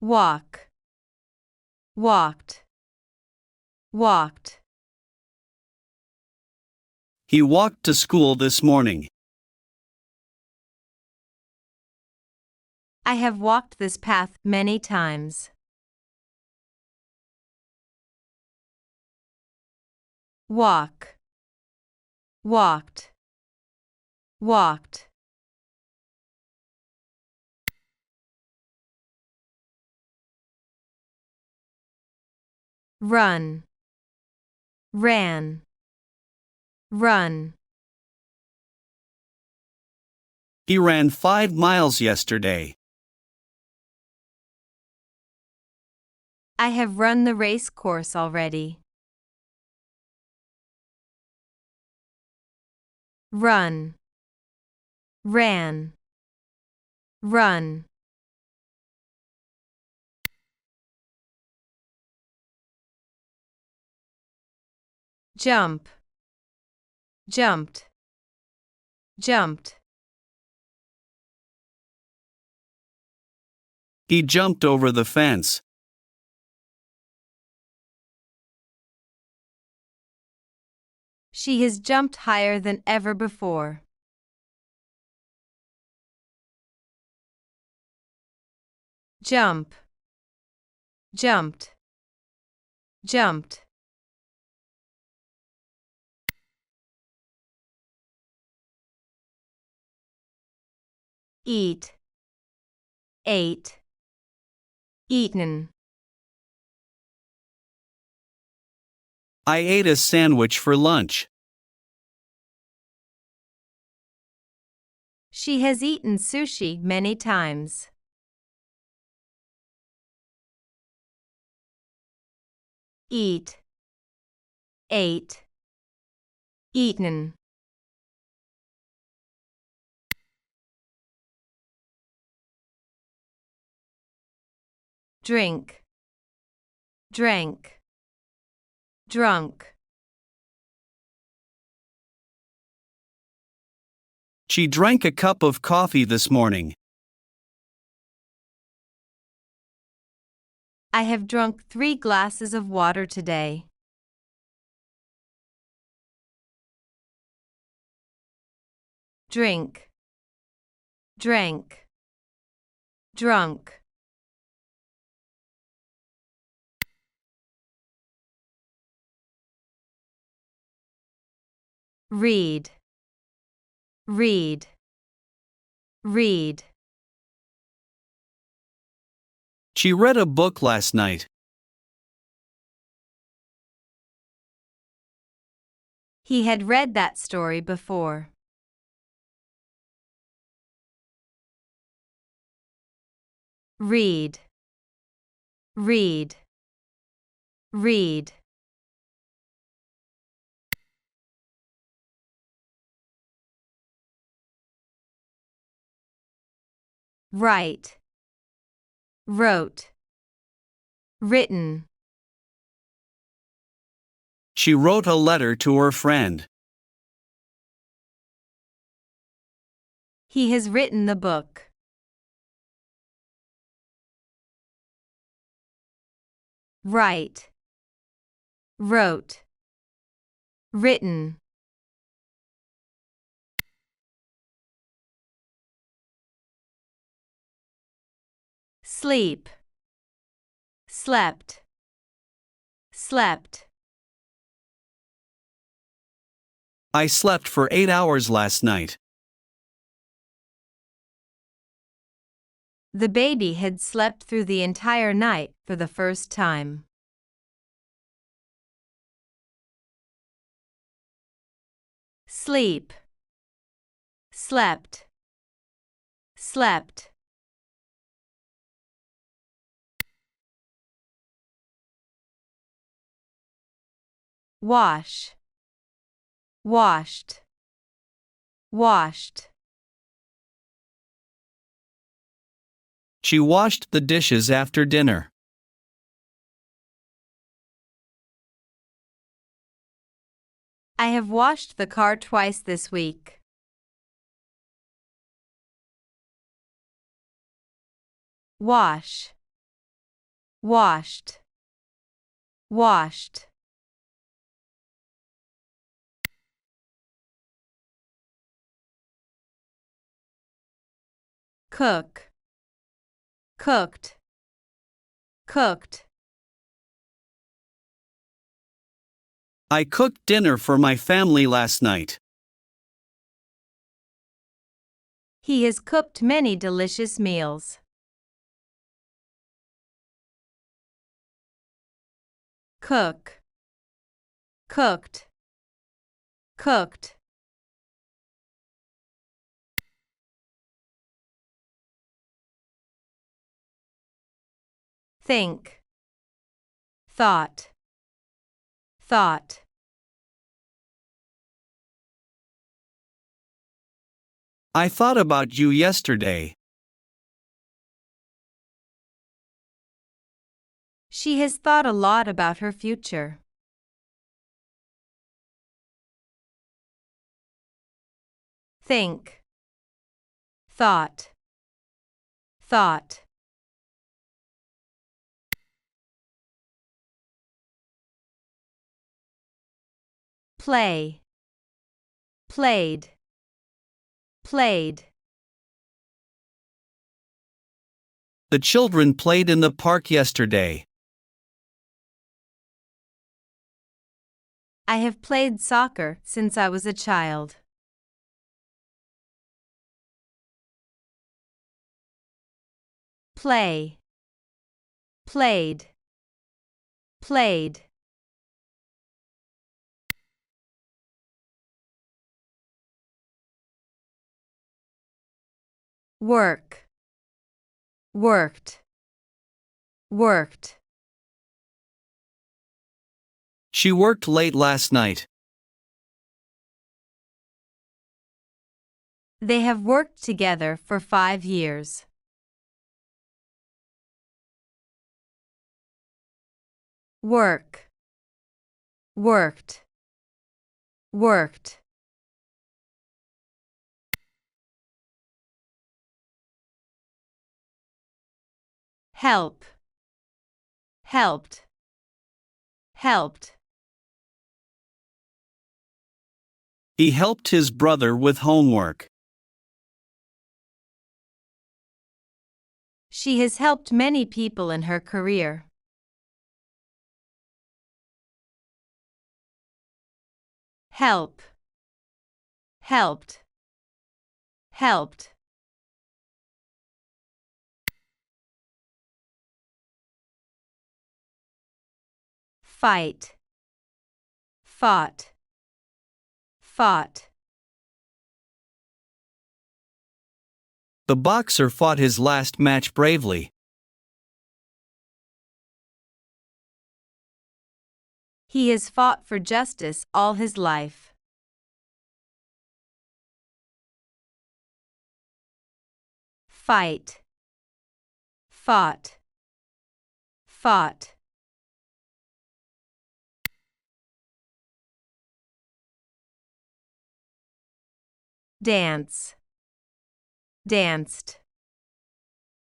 walk, walked, walked. He walked to school this morning. I have walked this path many times. Walk, walked, walked. Run, ran, run. He ran 5 miles yesterday. I have run the race course already. Run, ran, run. Jump, jumped, jumped. He jumped over the fence. She has jumped higher than ever before. Jump, jumped, jumped. Eat, ate, eaten. I ate a sandwich for lunch. She has eaten sushi many times. Eat, ate, eaten. Drink, drank, drunk. She drank a cup of coffee this morning. I have drunk 3 glasses of water today. Drink, drank, drunk. Read, read, read. She read a book last night. He had read that story before. Read, read, read. Write, wrote, written. She wrote a letter to her friend. He has written the book. Write, wrote, written. Sleep, slept, slept. I slept for 8 hours last night. The baby had slept through the entire night for the first time. Sleep, slept, slept. Wash, washed, washed. She washed the dishes after dinner. I have washed the car twice this week. Wash, washed, washed. Cook, cooked, cooked. I cooked dinner for my family last night. He has cooked many delicious meals. Cook, cooked, cooked. Think, thought, thought. I thought about you yesterday. She has thought a lot about her future. Think, thought, thought. Play, played, played. The children played in the park yesterday. I have played soccer since I was a child. Play, played, played. Work, worked, worked. She worked late last night. They have worked together for 5 years. Work, worked, worked. Help, helped, helped. He helped his brother with homework. She has helped many people in her career. Help, helped, helped. Fight, fought, fought. The boxer fought his last match bravely. He has fought for justice all his life. Fight, fought, fought. Dance, danced,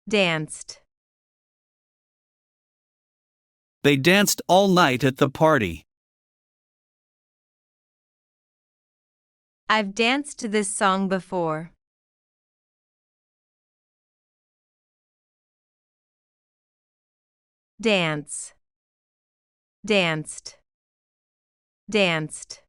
danced. They danced all night at the party. I've danced to this song before. Dance, danced, danced.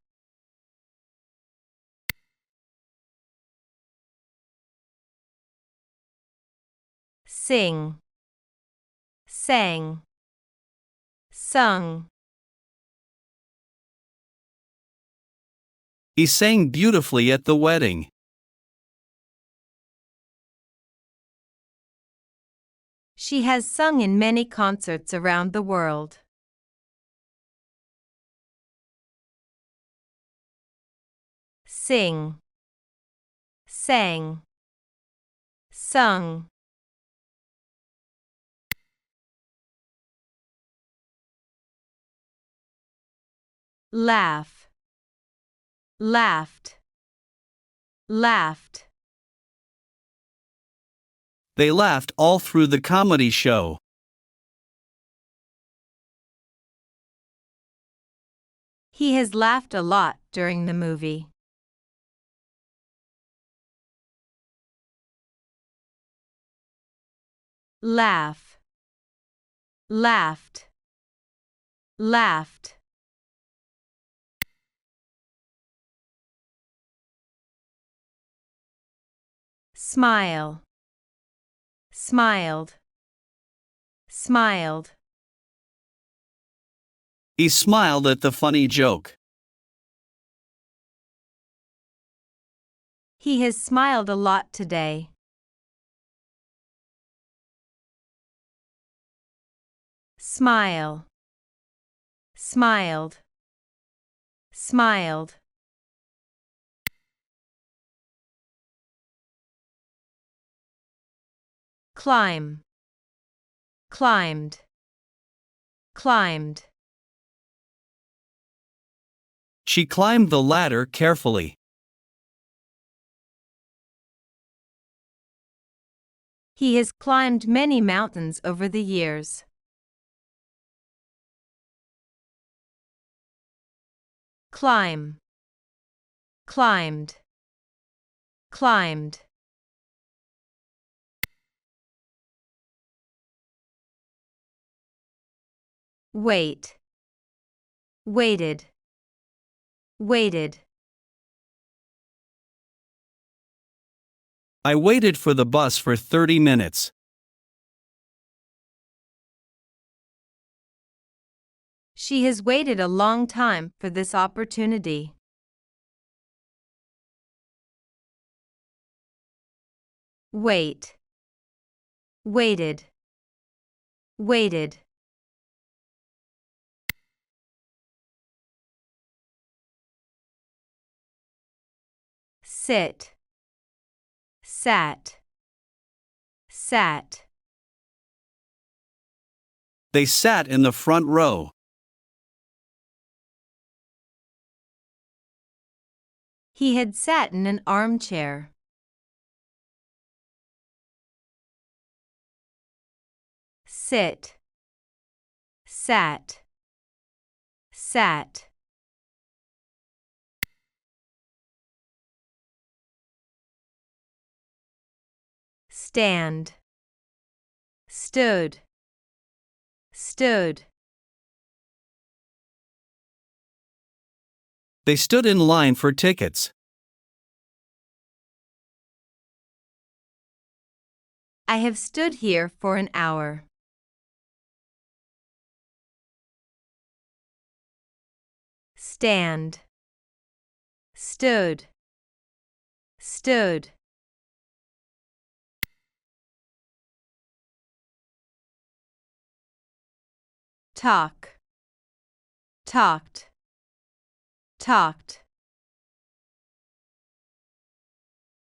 Sing, sang, sung. He sang beautifully at the wedding. She has sung in many concerts around the world. Sing, sang, sung. Laugh, laughed, laughed. They laughed all through the comedy show. He has laughed a lot during the movie. Laugh. Laughed. Laughed. Smile. Smiled. Smiled. He smiled at the funny joke. He has smiled a lot today. Smile. Smiled. Smiled. Climb. Climbed. Climbed. She climbed the ladder carefully. He has climbed many mountains over the years. Climb. Climbed. Climbed. Wait. Waited. Waited. I waited for the bus for 30 minutes. She has waited a long time for this opportunity. Wait. Waited. Waited. Sit. Sat. Sat. They sat in the front row. He had sat in an armchair. Sit. Sat. Sat. Stand. Stood. Stood. They stood in line for tickets. I have stood here for an hour. Stand. Stood. Stood. Talk. Talked. Talked.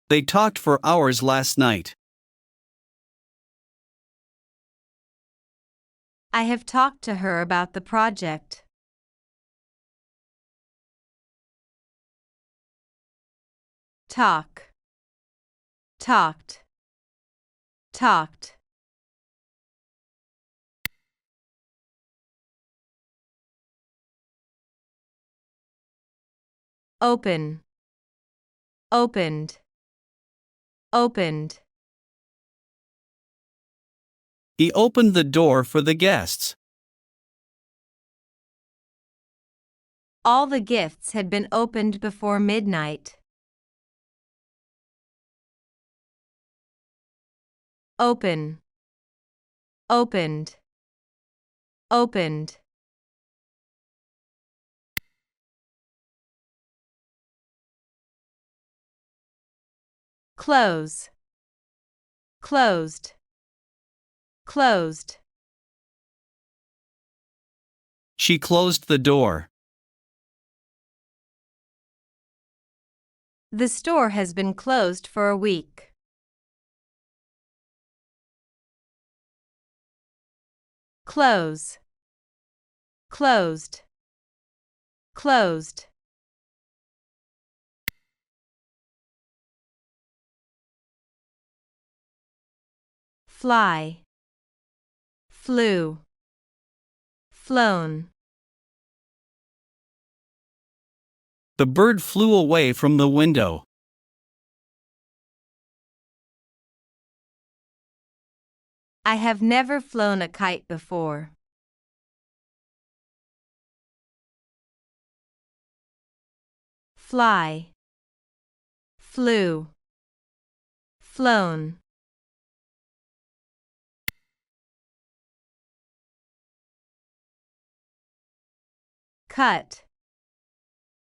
They talked for hours last night. I have talked to her about the project. Talk. Talked. Talked. Open. Opened. Opened. He opened the door for the guests. All the gifts had been opened before midnight. Open. Opened. Opened. Close. Closed. Closed. She closed the door. The store has been closed for a week. Close. Closed. Closed. Fly. Flew. Flown. The bird flew away from the window. I have never flown a kite before. Fly, flew, flown. Cut,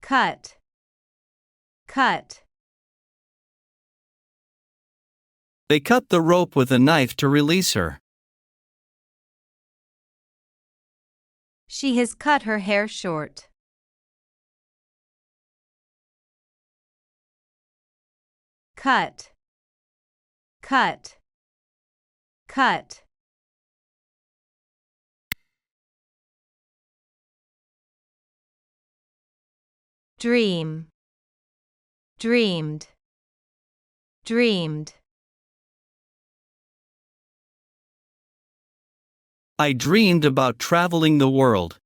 cut, cut. They cut the rope with a knife to release her. She has cut her hair short. Cut, cut, cut. Dream, dreamed, dreamed. I dreamed about traveling the world.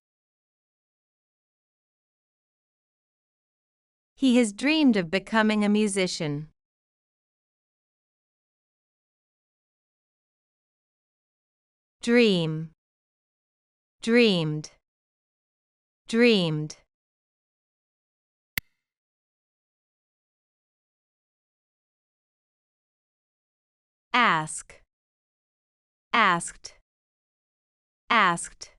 He has dreamed of becoming a musician. Dream, dreamed, dreamed. Ask, asked, asked.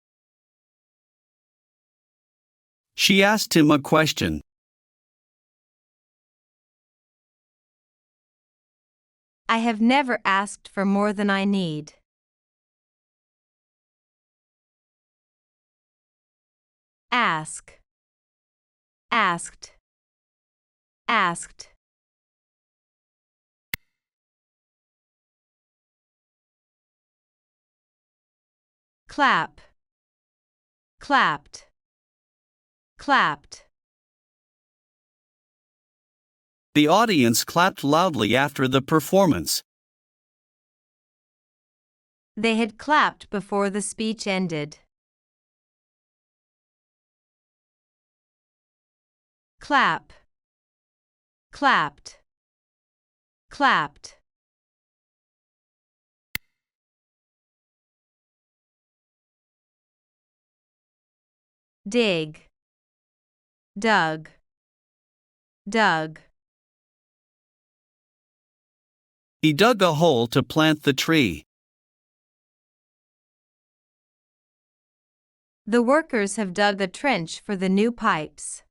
She asked him a question. I have never asked for more than I need. Ask, asked, asked. Clap, clapped, clapped. The audience clapped loudly after the performance. They had clapped before the speech ended. Clap, clapped, clapped. Dig, dug, dug. He dug a hole to plant the tree. The workers have dug a trench for the new pipes.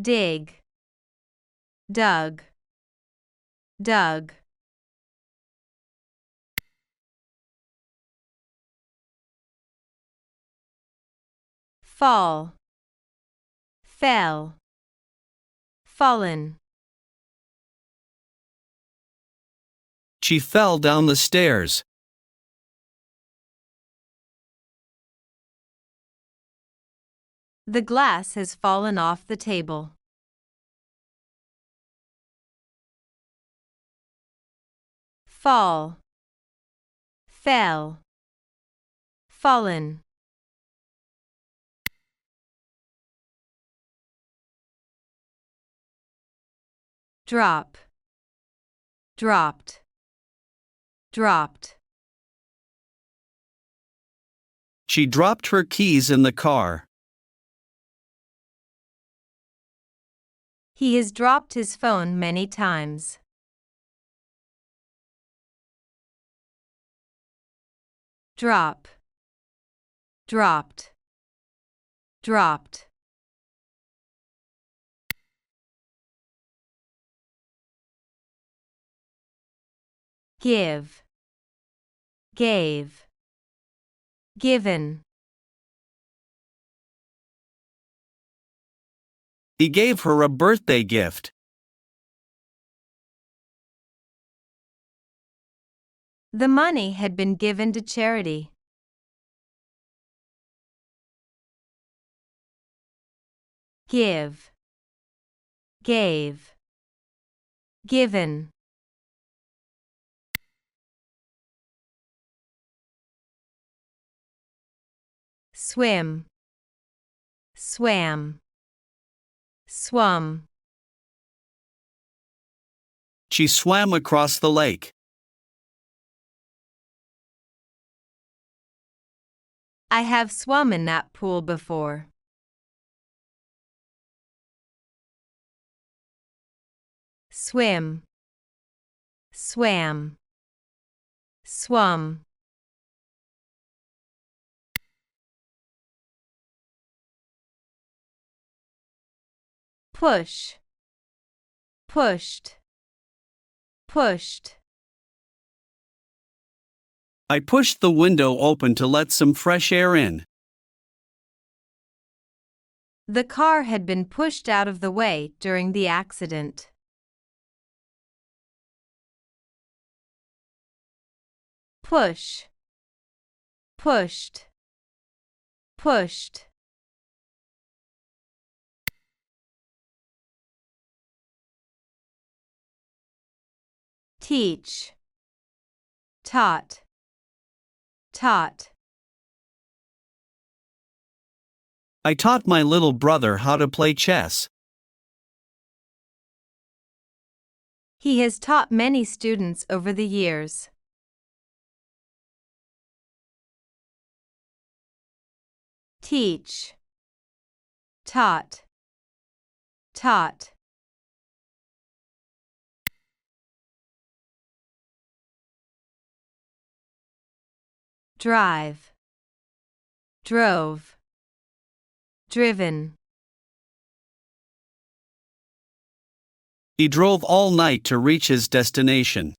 Dig, dug, dug. Fall, fell, fallen. She fell down the stairs. The glass has fallen off the table. Fall, fell, fallen. Drop, dropped, dropped. She dropped her keys in the car. He has dropped his phone many times. Drop, dropped, dropped. Give, gave, given. He gave her a birthday gift. The money had been given to charity. Give, gave, given. swim, swam, swum. She swam across the lake. I have swum in that pool before. Swim, swam, swum. Push, pushed, pushed. I pushed the window open to let some fresh air in. The car had been pushed out of the way during the accident. Push, pushed, pushed. Teach, taught, taught. I taught my little brother how to play chess. He has taught many students over the years. Teach, taught, taught. Drive, drove, driven. He drove all night to reach his destination.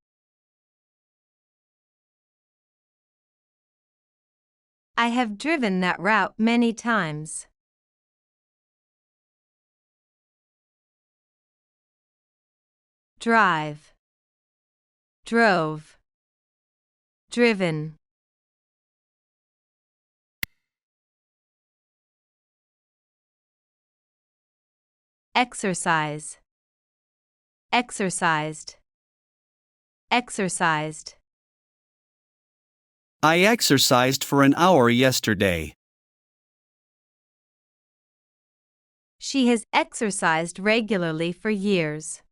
I have driven that route many times. Drive, drove, driven. Exercise, exercised, exercised. I exercised for an hour yesterday. She has exercised regularly for years.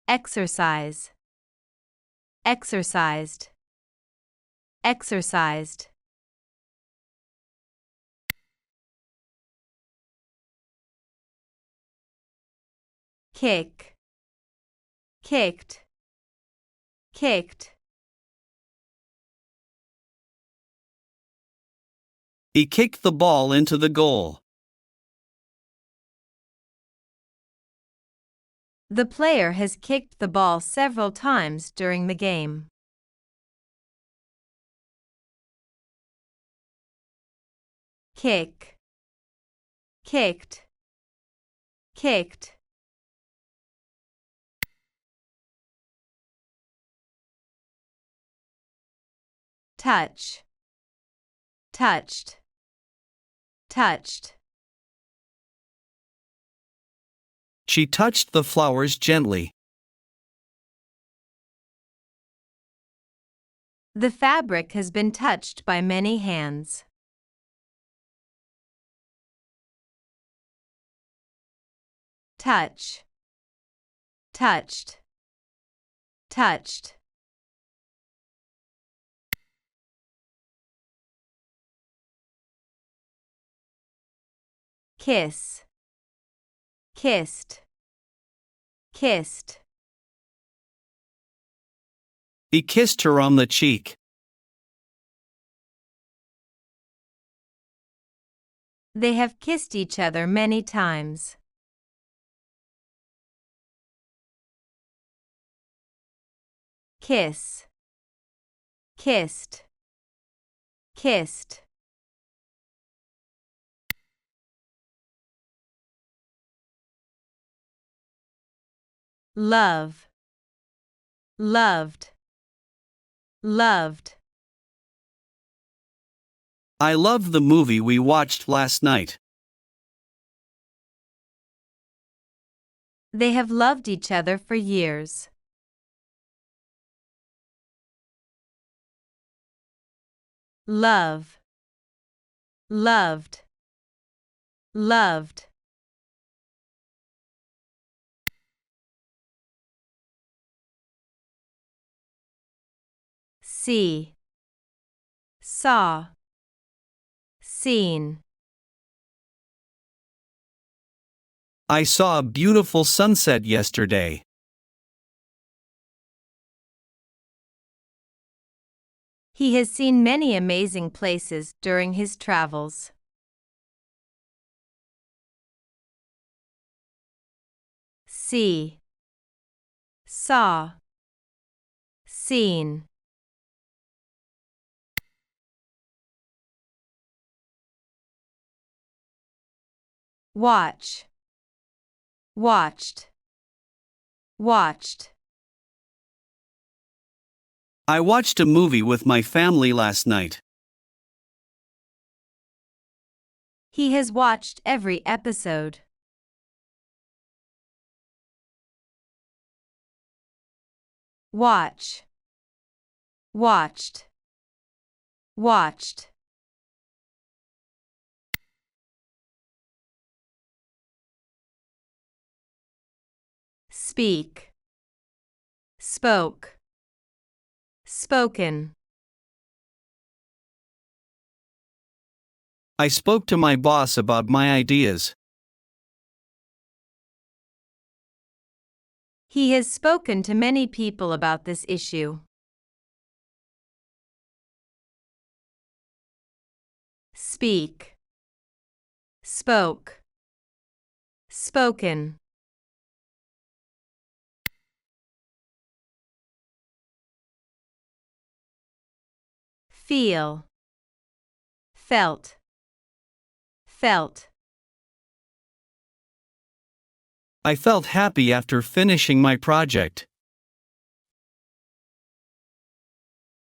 Exercise, exercised, exercised. Kick, kicked, kicked. He kicked the ball into the goal. The player has kicked the ball several times during the game. Kick, kicked, kicked. Touch, touched, touched. She touched the flowers gently. The fabric has been touched by many hands. Touch, touched, touched. Kiss, kissed, kissed. He kissed her on the cheek. They have kissed each other many times. Kiss, kissed, kissed. Love, loved, loved. I loved the movie we watched last night. They have loved each other for years. love, loved, loved. See, saw, seen. I saw a beautiful sunset yesterday. He has seen many amazing places during his travels. See, saw, seen. Watch, watched, watched. I watched a movie with my family last night. He has watched every episode. Watch, watched, watched. Speak, spoke, spoken. I spoke to my boss about my ideas. He has spoken to many people about this issue. Speak, spoke, spoken. Feel, felt, felt. I felt happy after finishing my project.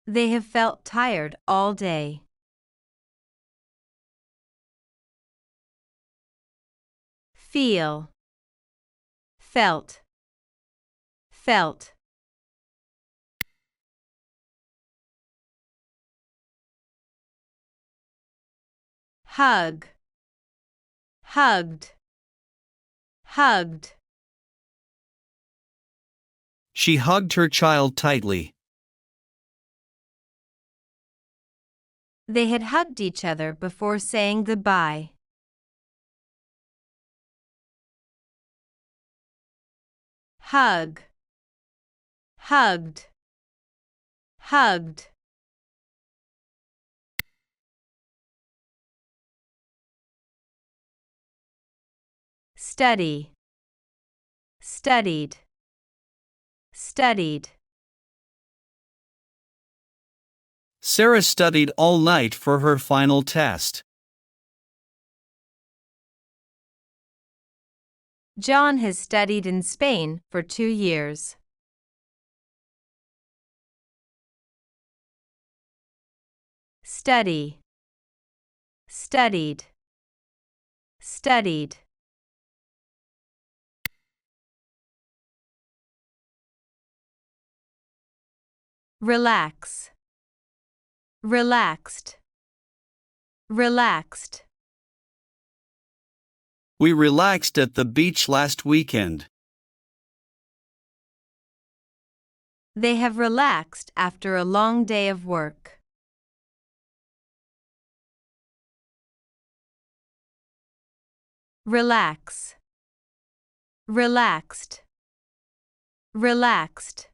They have felt tired all day. Feel, felt, felt. Hug, hugged, hugged. She hugged her child tightly. They had hugged each other before saying goodbye. Hug, hugged, hugged. Study, studied, studied. Sarah studied all night for her final test. John has studied in Spain for 2 years. Study, studied, studied. Relax, relaxed, relaxed. We relaxed at the beach last weekend. They have relaxed after a long day of work. Relax, relaxed, relaxed.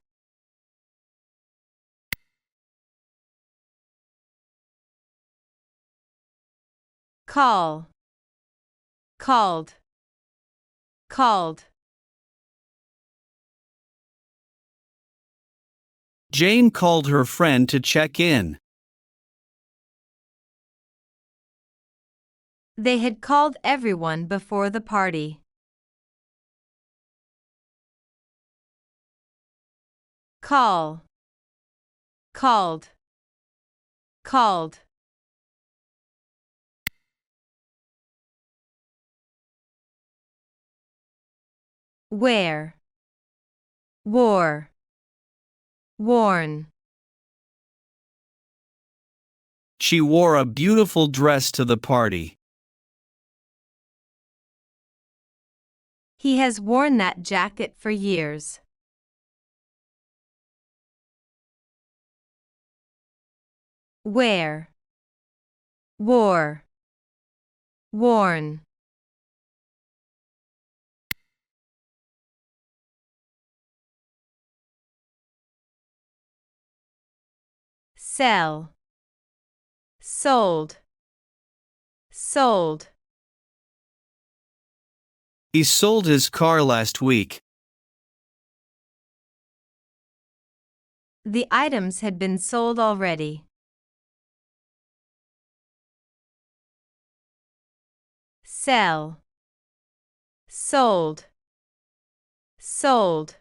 Call, called, called. Jane called her friend to check in. They had called everyone before the party. Call, called, called. Wear, wore, worn. She wore a beautiful dress to the party. He has worn that jacket for years. Wear, wore, worn. Sell, sold, sold. He sold his car last week. The items had been sold already. Sell, sold, sold.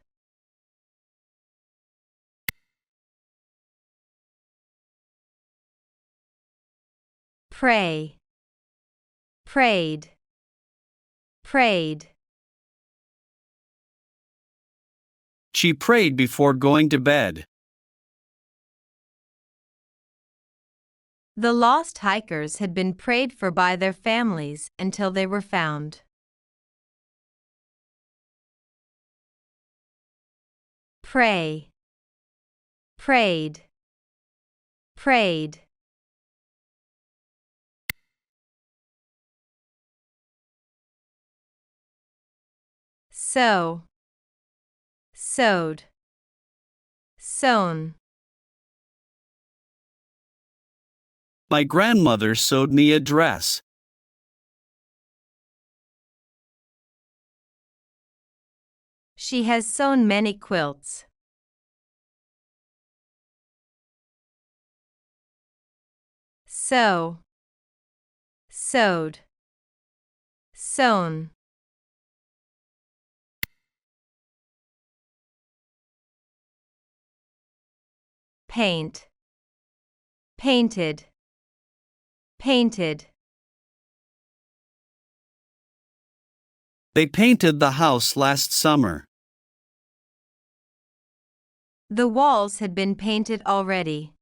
Pray, prayed, prayed. She prayed before going to bed. The lost hikers had been prayed for by their families until they were found. Pray, prayed, prayed. Sow, sowed, sown. My grandmother sewed me a dress. She has sewn many quilts. Sew, sewed, sewn. Paint, painted, painted. They painted the house last summer. The walls had been painted already.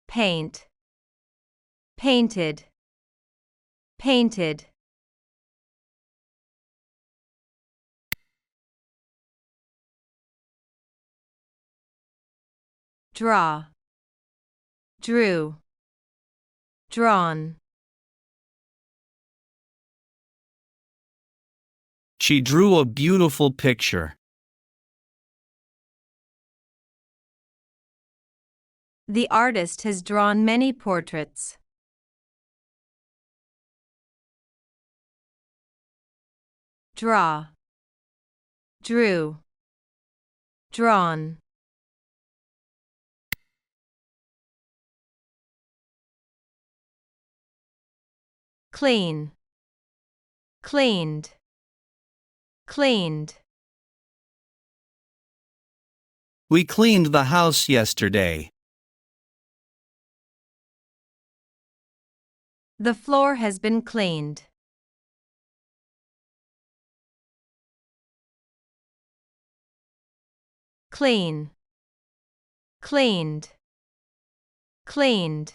Paint, painted, painted. Draw, drew, drawn. She drew a beautiful picture. The artist has drawn many portraits. Draw, drew, drawn. Clean, cleaned, cleaned. We cleaned the house yesterday. The floor has been cleaned. Clean, cleaned, cleaned.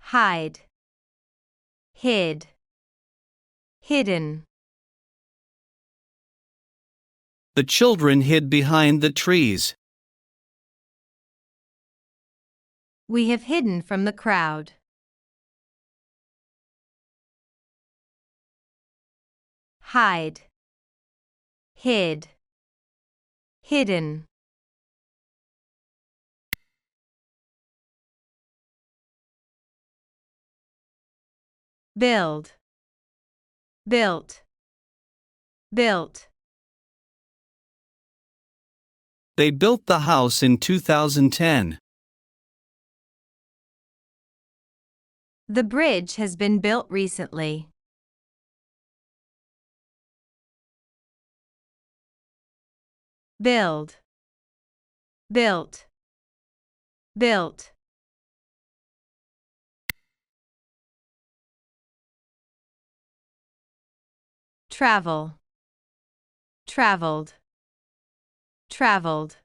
Hide, hid, hidden. The children hid behind the trees. We have hidden from the crowd. Hide, hid, hidden. Build, built, built. They built the house in 2010. The bridge has been built recently. Build, built, built. travel, traveled, traveled.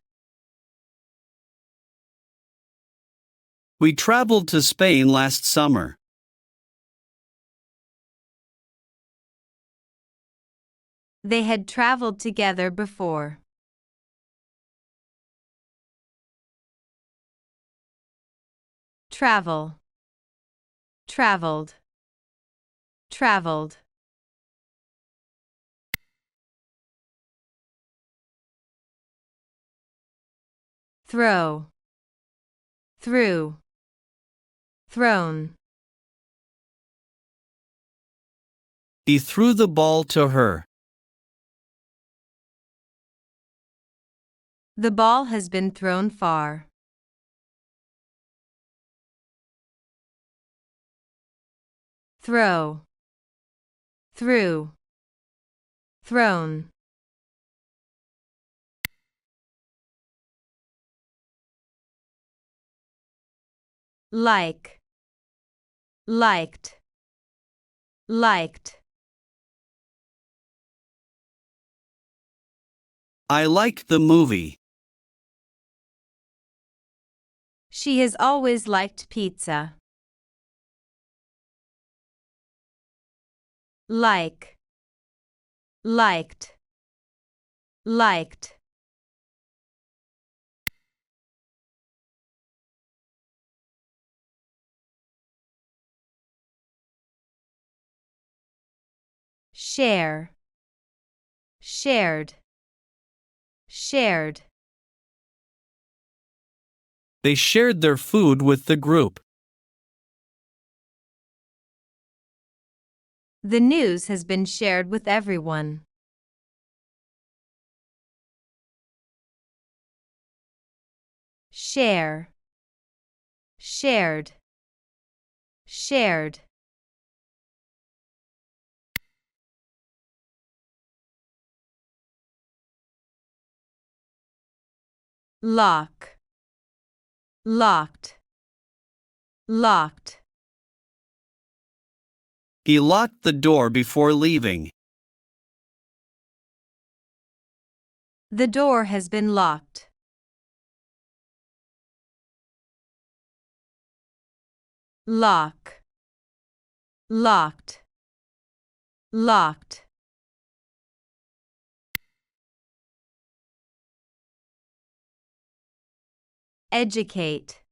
We traveled to Spain last summer. They had traveled together before. Travel, traveled, traveled. Throw, threw, thrown. He threw the ball to her. The ball has been thrown far. Throw, threw, thrown. Like, liked, liked. I liked the movie. She has always liked pizza. Like, liked, liked. Share, shared, shared. They shared their food with the group. The news has been shared with everyone. Share, shared, shared. Lock, locked, locked. He locked the door before leaving. The door has been locked. Lock, locked, locked. Educate,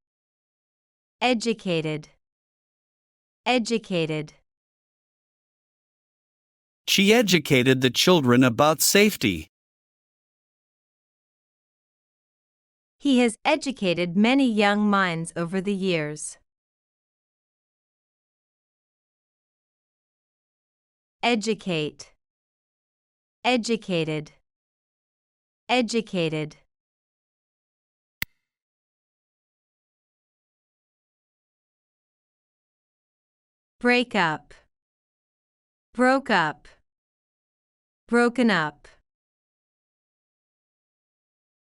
educated, educated. She educated the children about safety. He has educated many young minds over the years. Educate, educated, educated. Break up, broke up, broken up.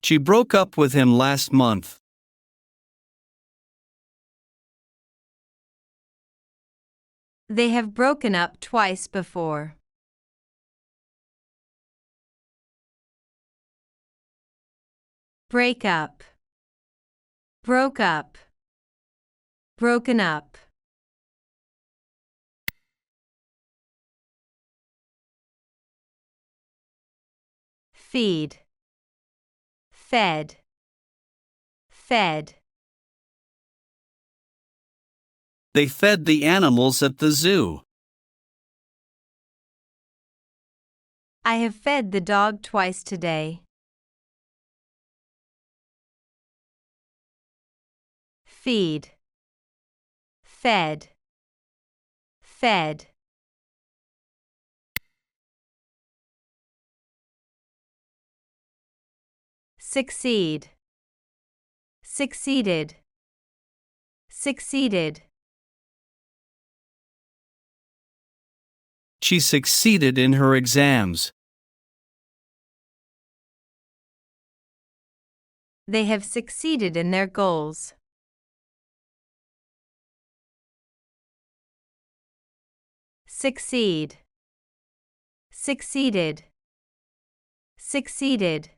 She broke up with him last month. They have broken up twice before. Break up, broke up, broken up. Feed, fed, fed. They fed the animals at the zoo. I have fed the dog twice today. Feed, fed, fed. Succeed, succeeded, succeeded. She succeeded in her exams. They have succeeded in their goals. Succeed, Succeeded. Succeeded.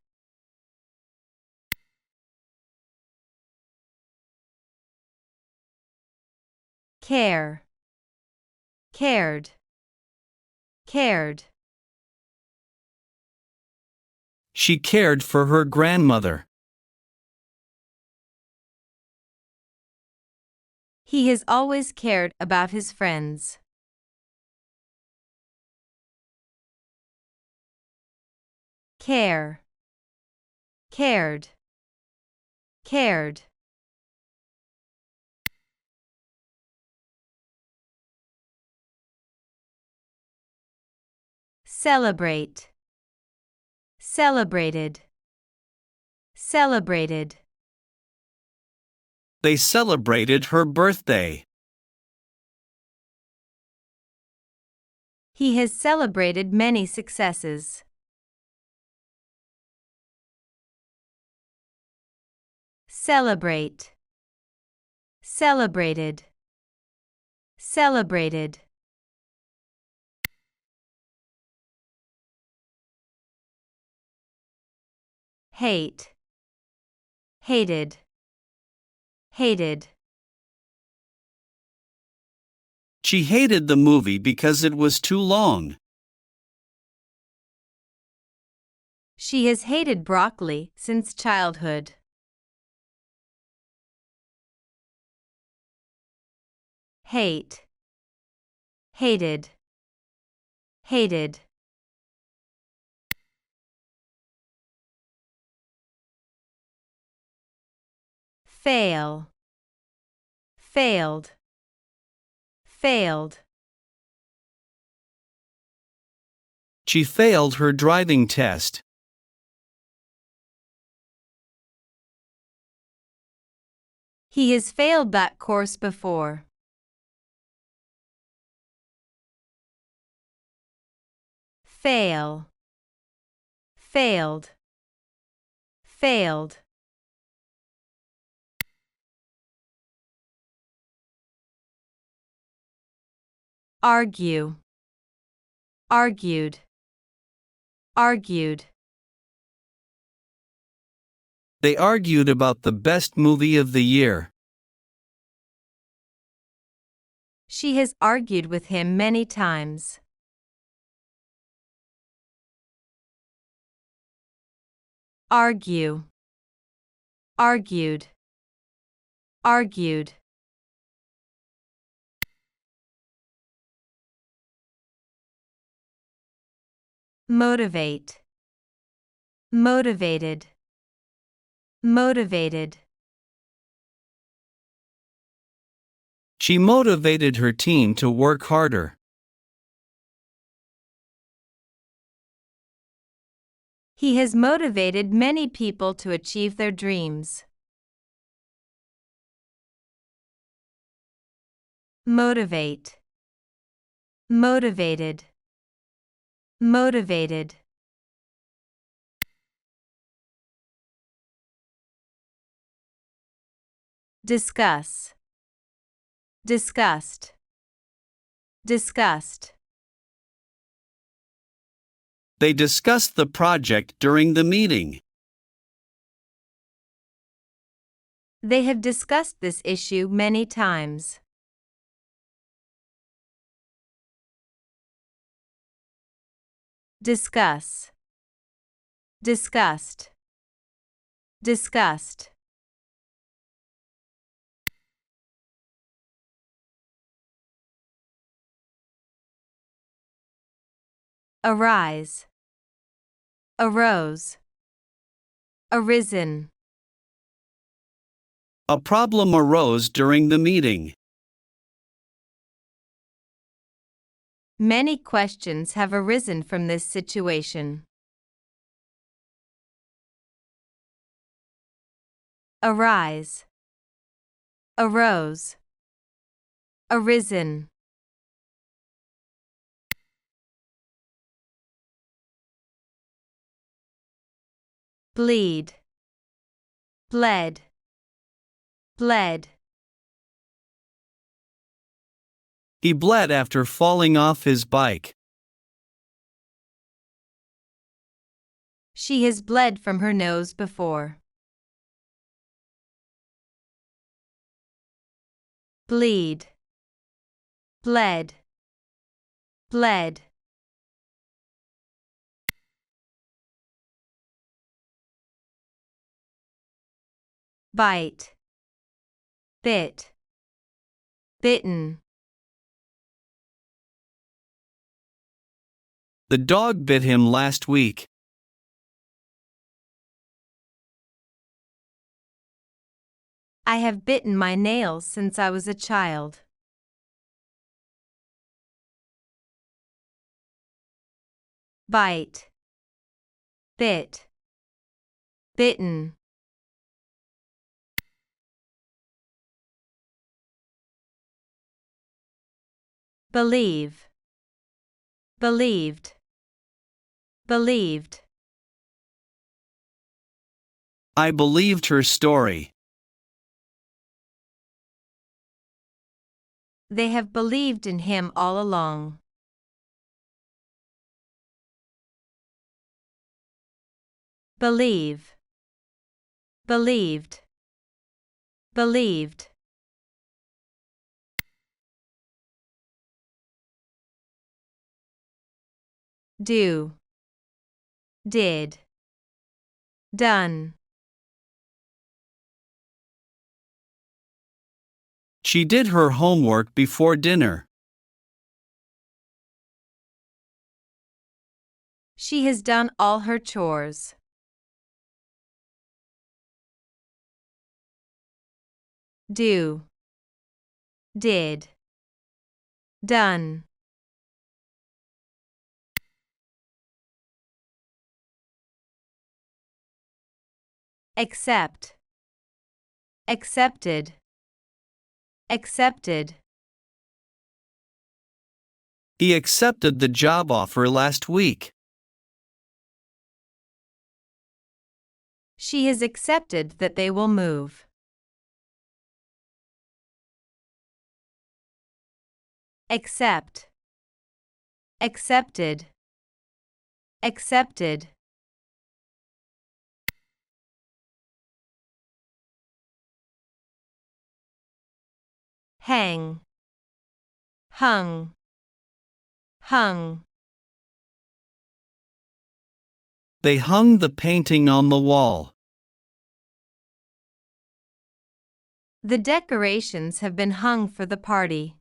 Care. Cared. Cared. She cared for her grandmother. He has always cared about his friends. Care. Cared. Cared. Celebrate. Celebrated. Celebrated. They celebrated her birthday. He has celebrated many successes. Celebrate. Celebrated. Celebrated. Hate. Hated. Hated. She hated the movie because it was too long. She has hated broccoli since childhood. Hate. Hated. Hated. Fail. Failed. Failed. She failed her driving test. He has failed that course before. Fail. Failed. Failed. Argue. Argued. Argued. They argued about the best movie of the year. She has argued with him many times. Argue. Argued. Argued. Motivate. Motivated. Motivated. She motivated her team to work harder. He has motivated many people to achieve their dreams. Motivate. Motivated. Motivated. Discuss. Discussed. Discussed. They discussed the project during the meeting. They have discussed this issue many times. Discuss. Discussed. Discussed. Arise. Arose. Arisen. A problem arose during the meeting. Many questions have arisen from this situation. Arise. Arose. Arisen. Bleed. Bled. Bled. He bled after falling off his bike. She has bled from her nose before. Bleed. Bled. Bled. Bite. Bit. Bitten. The dog bit him last week. I have bitten my nails since I was a child. Bite. Bit. Bitten. Believe. Believed. Believed. I believed her story. They have believed in him all along. Believe. Believed. Believed. Do. Did. Done. She did her homework before dinner. She has done all her chores. Do. Did. Done. Accept. Accepted. Accepted. He accepted the job offer last week. She has accepted that they will move. Accept. Accepted. Accepted. Hang. Hung. Hung. They hung the painting on the wall. The decorations have been hung for the party.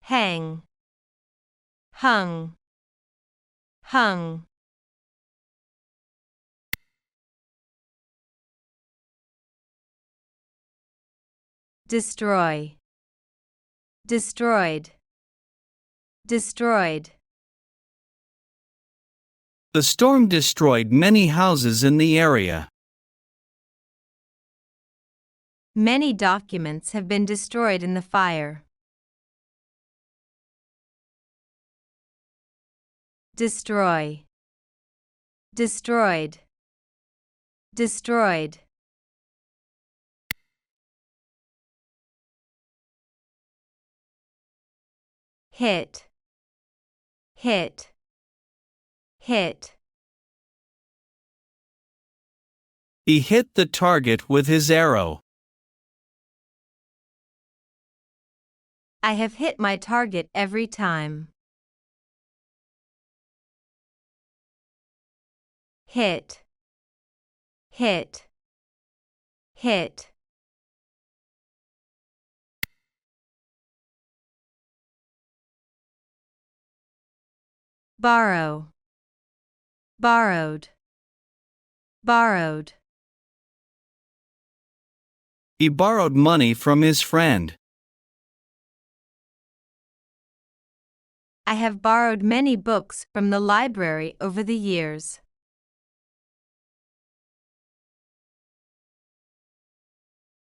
Hang. Hung. Hung. Destroy. Destroyed. Destroyed. The storm destroyed many houses in the area. Many documents have been destroyed in the fire. Destroy. Destroyed. Destroyed. Hit. Hit. Hit. He hit the target with his arrow. I have hit my target every time. Hit. Hit. Hit. Borrow. Borrowed. Borrowed. He borrowed money from his friend. I have borrowed many books from the library over the years.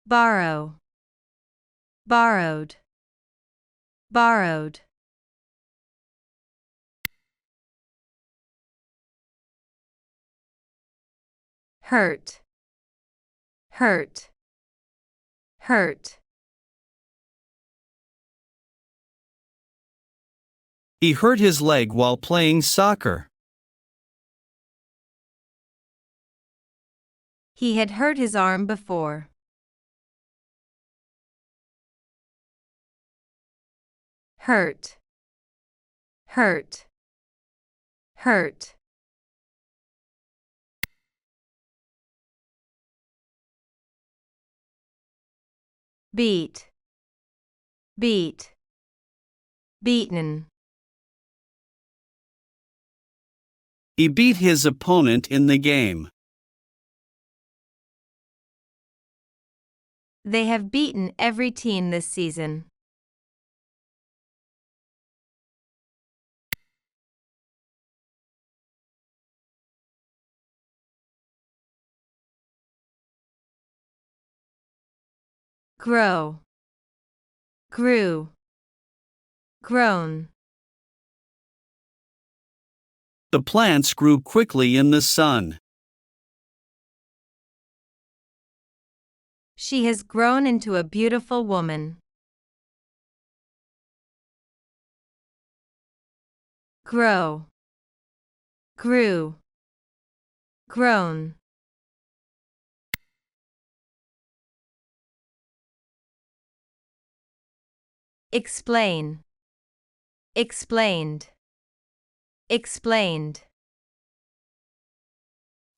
Borrow. Borrowed. Borrowed. Hurt. Hurt. Hurt. He hurt his leg while playing soccer. He had hurt his arm before. Hurt, hurt, hurt. Beat, beat, beaten. He beat his opponent in the game. They have beaten every team this season. Grow, grew, grown. The plants grew quickly in the sun. She has grown into a beautiful woman. Grow, grew, grown. Explain, explained, explained.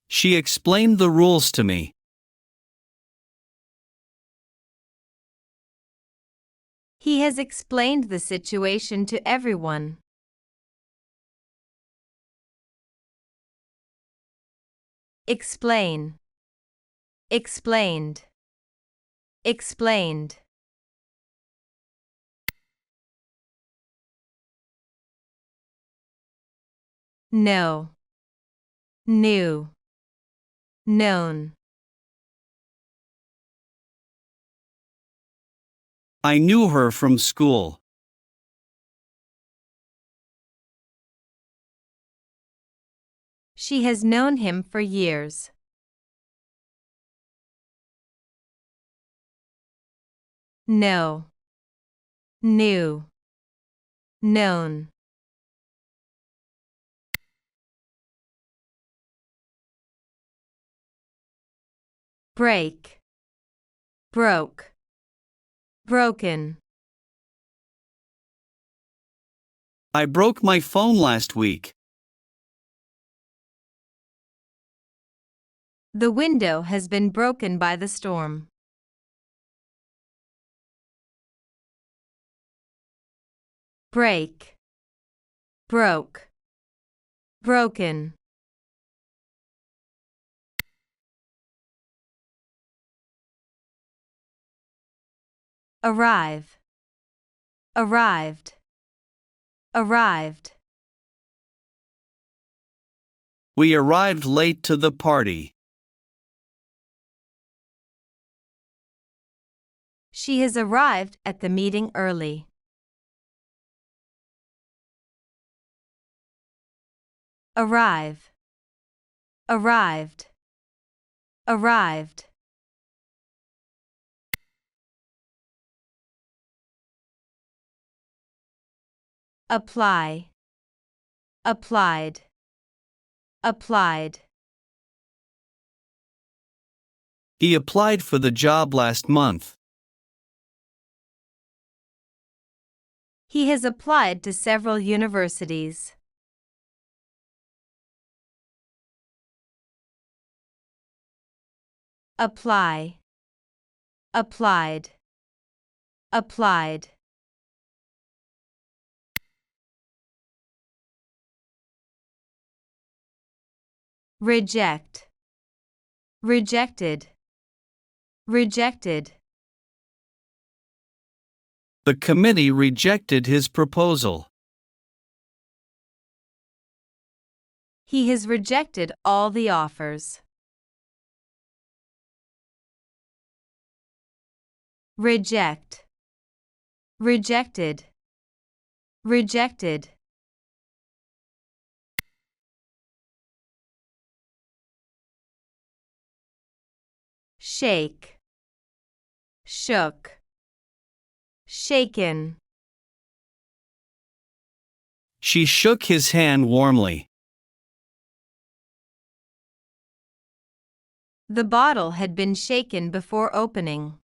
She explained the rules to me. He has explained the situation to everyone. Explain, explained, explained. Know, knew, known. I knew her from school. She has known him for years. Know, knew, known. Break, broke, broken. I broke my phone last week. The window has been broken by the storm. Break, broke, broken. Arrive, arrived, arrived. We arrived late to the party. She has arrived at the meeting early. Arrive, arrived, arrived. Apply, applied, applied. He applied for the job last month. He has applied to several universities. Apply, applied, applied. Reject, rejected, rejected. The committee rejected his proposal. He has rejected all the offers. Reject, rejected, rejected. Shake, shook, shaken. She shook his hand warmly. The bottle had been shaken before opening.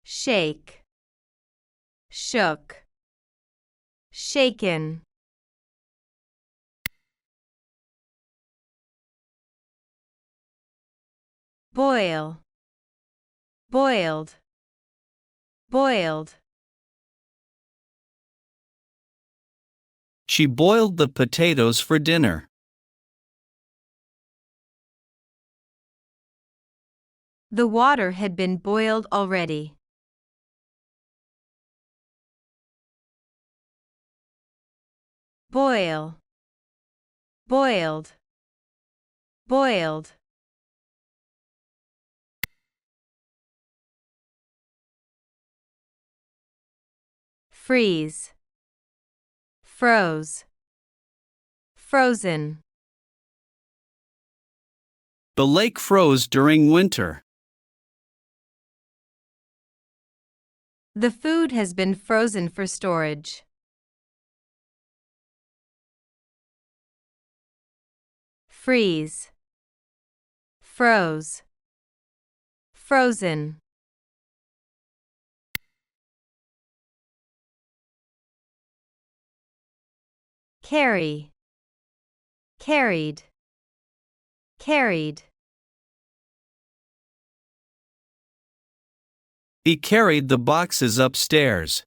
Shake, shook, shaken. Boil, boiled, boiled. She boiled the potatoes for dinner. The water had been boiled already. Boil, boiled, boiled. Freeze, froze, frozen. The lake froze during winter. The food has been frozen for storage. Freeze, froze, frozen. Carry, carried, carried. He carried the boxes upstairs.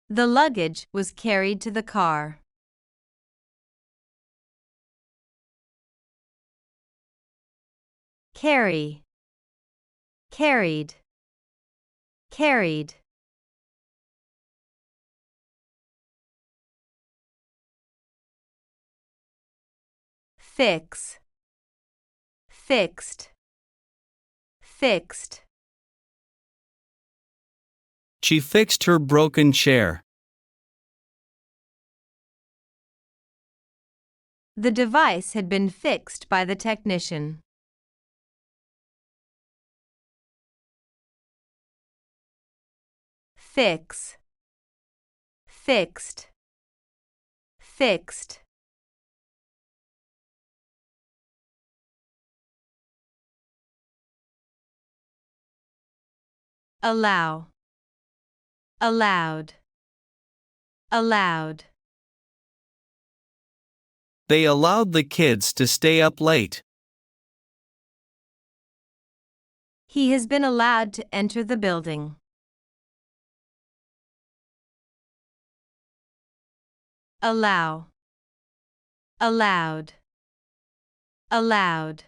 The luggage was carried to the car. Carry, carried, carried. Fix, fixed, fixed. She fixed her broken chair. The device had been fixed by the technician. Fix, fixed, fixed. Allow, allowed, allowed. They allowed the kids to stay up late. He has been allowed to enter the building. Allow, allowed, allowed.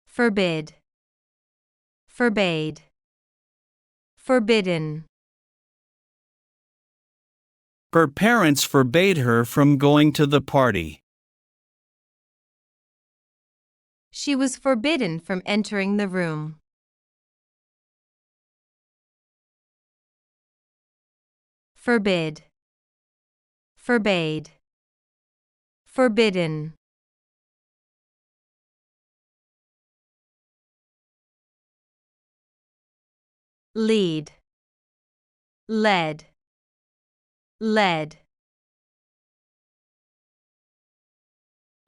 Forbid, forbade, forbidden. Her parents forbade her from going to the party. She was forbidden from entering the room. Forbid, forbade, forbidden. Lead, led, led.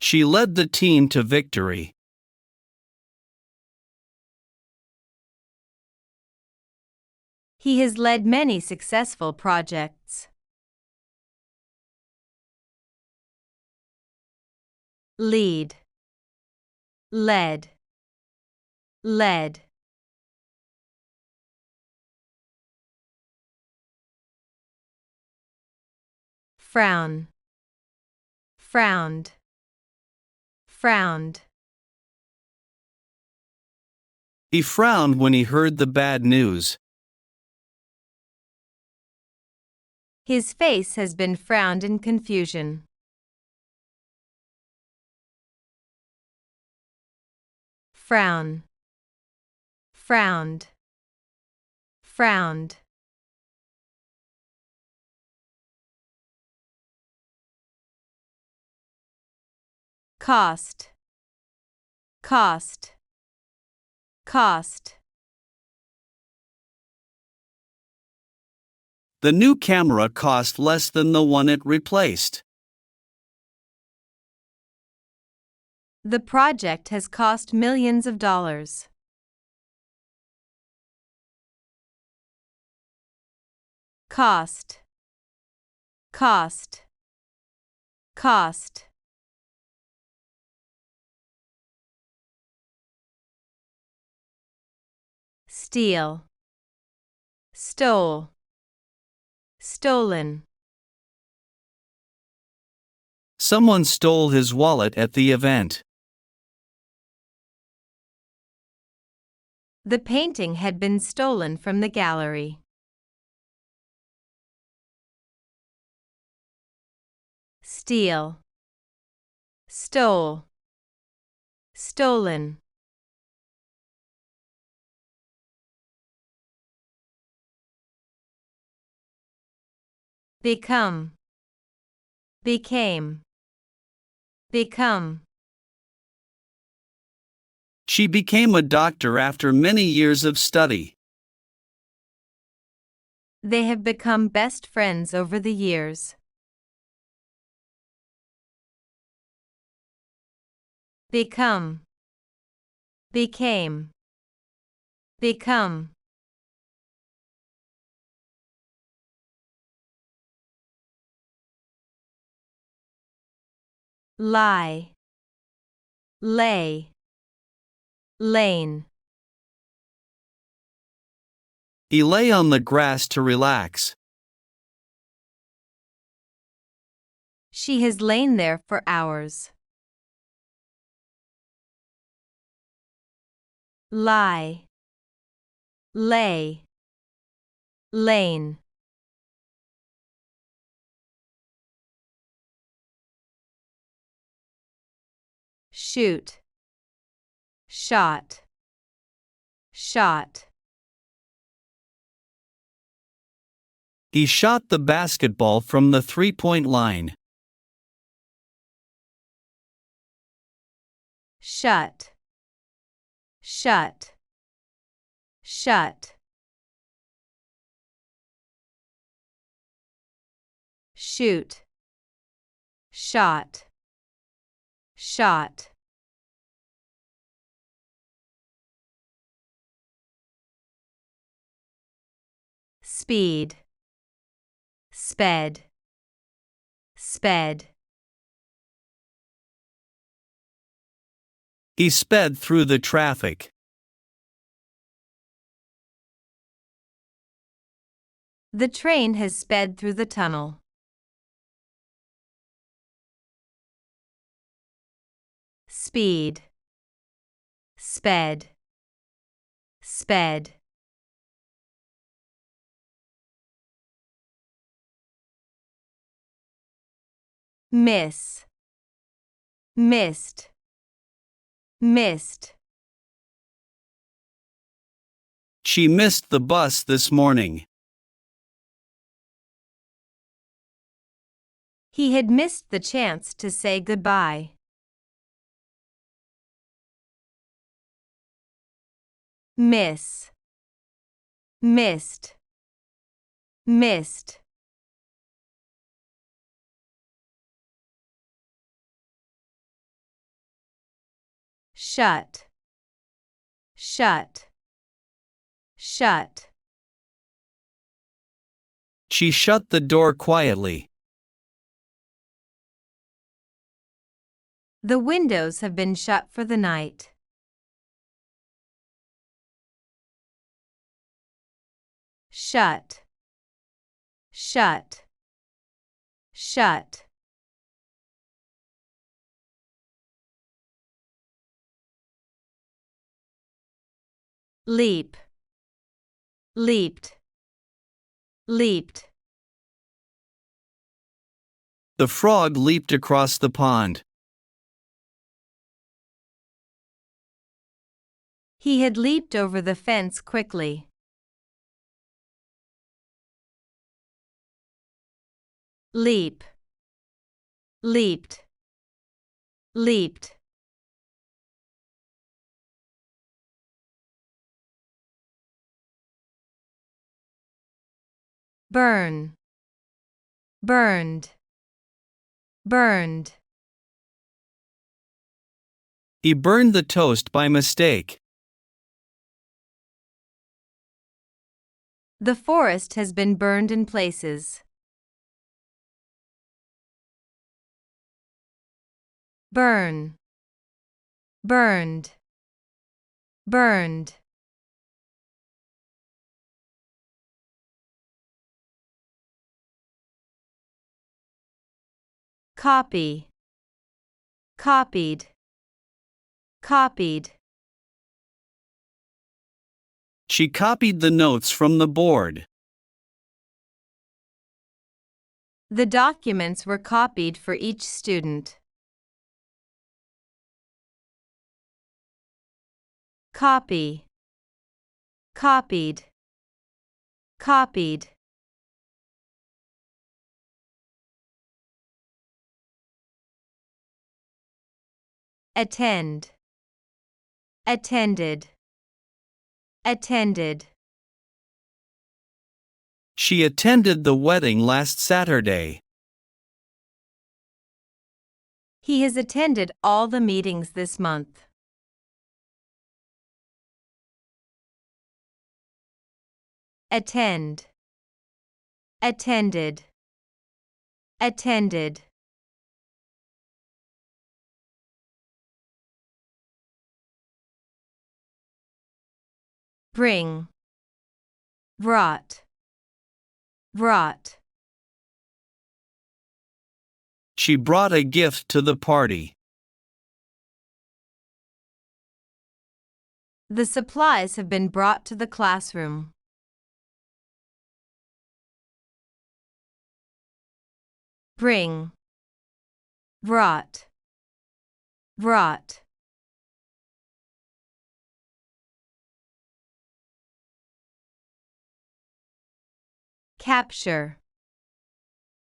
She led the team to victory. He has led many successful projects. Lead, led, led. Frown, frowned, frowned. He frowned when he heard the bad news. His face has been frowned in confusion. Frown, frowned, frowned. cost, cost, cost. The new camera cost less than the one it replaced. The project has cost millions of dollars. Cost, cost, cost. Steal, stole, stolen. Someone stole his wallet at the event. The painting had been stolen from the gallery. Steal, stole, stolen. Become, became, become. She became a doctor after many years of study. They have become best friends over the years. Become, became, become. Lie, lay, lane. He lay on the grass to relax. She has lain there for hours. Lie, lay, lane. Shoot, shot, shot. He shot the basketball from the three-point line. Shut, shut, shut. Shoot, shot, shot. Speed, sped, sped. He sped through the traffic. The train has sped through the tunnel. Speed, sped, sped. Miss, missed, missed. She missed the bus this morning. He had missed the chance to say goodbye. Miss, missed, missed. Shut, shut, shut. She shut the door quietly. The windows have been shut for the night. Shut, shut, shut. Leap, leaped, leaped. The frog leaped across the pond. He had leaped over the fence quickly. Leap, leaped, leaped, burn, burned, burned, He burned the toast by mistake. the forest has been burned in places. Burn, burned, burned. Copy, copied, copied. She copied the notes from the board. The documents were copied for each student. Copy, copied, copied. Attend, attended, attended. She attended the wedding last Saturday. He has attended all the meetings this month. Attend, attended, attended. Bring, brought, brought. She brought a gift to the party. The supplies have been brought to the classroom. Bring, brought, brought. Capture,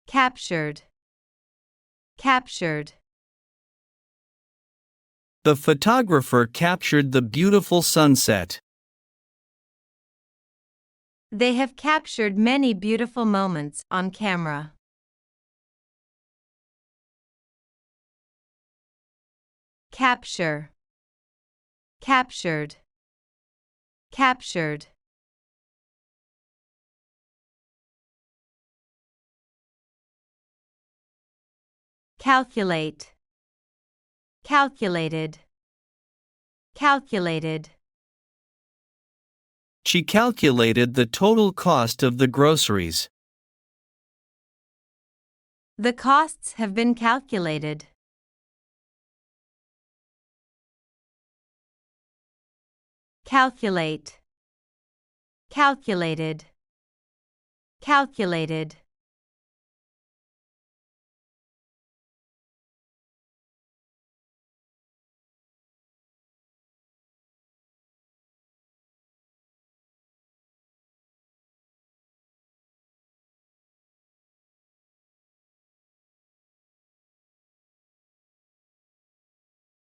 captured, captured. The photographer captured the beautiful sunset. They have captured many beautiful moments on camera. Capture, captured, captured. Calculate, calculated, calculated. She calculated the total cost of the groceries. The costs have been calculated. Calculate, calculated, calculated.